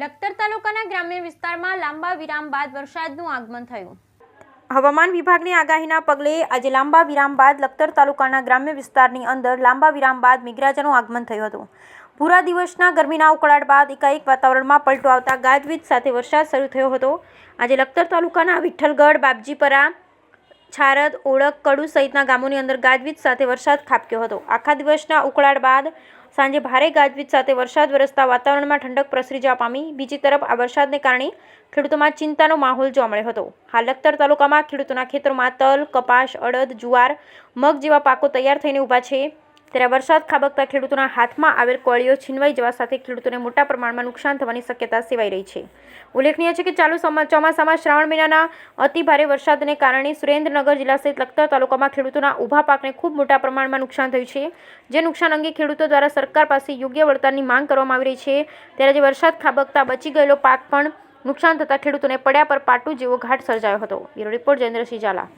લખતર તાલુકાના ગ્રામ્ય વિસ્તારમાં લાંબા વિરામ બાદ વરસાદનું આગમન થયું. હવામાન વિભાગની આગાહીના પગલે આજે લાંબા વિરામ બાદ લખતર તાલુકાના ગ્રામ્ય વિસ્તારની અંદર લાંબા વિરામ બાદ મેઘરાજાનું આગમન થયું હતું. પૂરા દિવસના ગરમીના ઉકળાટ બાદ એકાએક વાતાવરણમાં પલટો આવતા ગાજવીજ સાથે વરસાદ શરૂ થયો હતો. આજે લખતર તાલુકાના વિઠ્ઠલગઢ, બાપજીપરા, છારદ, ઓળખ, કડુ સહિતના ગામોની અંદર ગાજવીજ સાથે વરસાદ ખાબક્યો હતો. આખા દિવસના ઉકળાટ બાદ સાંજે ભારે ગાજવીજ સાથે વરસાદ વરસતા વાતાવરણમાં ઠંડક પ્રસરી જવા પામી. બીજી તરફ આ વરસાદને કારણે ખેડૂતોમાં ચિંતાનો માહોલ જોવા મળ્યો હતો. હાલ લખતર તાલુકામાં ખેડૂતોના ખેતરોમાં તલ, કપાસ, અડદ, જુવાર, મગ જેવા પાકો તૈયાર થઈને ઊભા છે. ત્યારે વરસાદ ખાબકતા ખેડૂતોના હાથમાં આવેલ કોળીઓ છીનવાઈ જવા સાથે ખેડૂતોને મોટા પ્રમાણમાં નુકસાન થવાની શક્યતા સેવાઈ રહી છે. ઉલ્લેખનીય છે કે ચાલુ ચોમાસામાં શ્રાવણ મહિનાના અતિ ભારે વરસાદને કારણે સુરેન્દ્રનગર જિલ્લા સહિત લખતર તાલુકામાં ખેડૂતોના ઊભા પાકને ખૂબ મોટા પ્રમાણમાં નુકસાન થયું છે. જે નુકસાન અંગે ખેડૂતો દ્વારા સરકાર પાસે યોગ્ય વળતરની માંગ કરવામાં આવી રહી છે. ત્યારે જે વરસાદ ખાબકતા બચી ગયેલો પાક પણ નુકસાન થતાં ખેડૂતોને પડ્યા પર પાટું જેવો ઘાટ સર્જાયો હતો. Bureau report Jayendrasinh Jhala.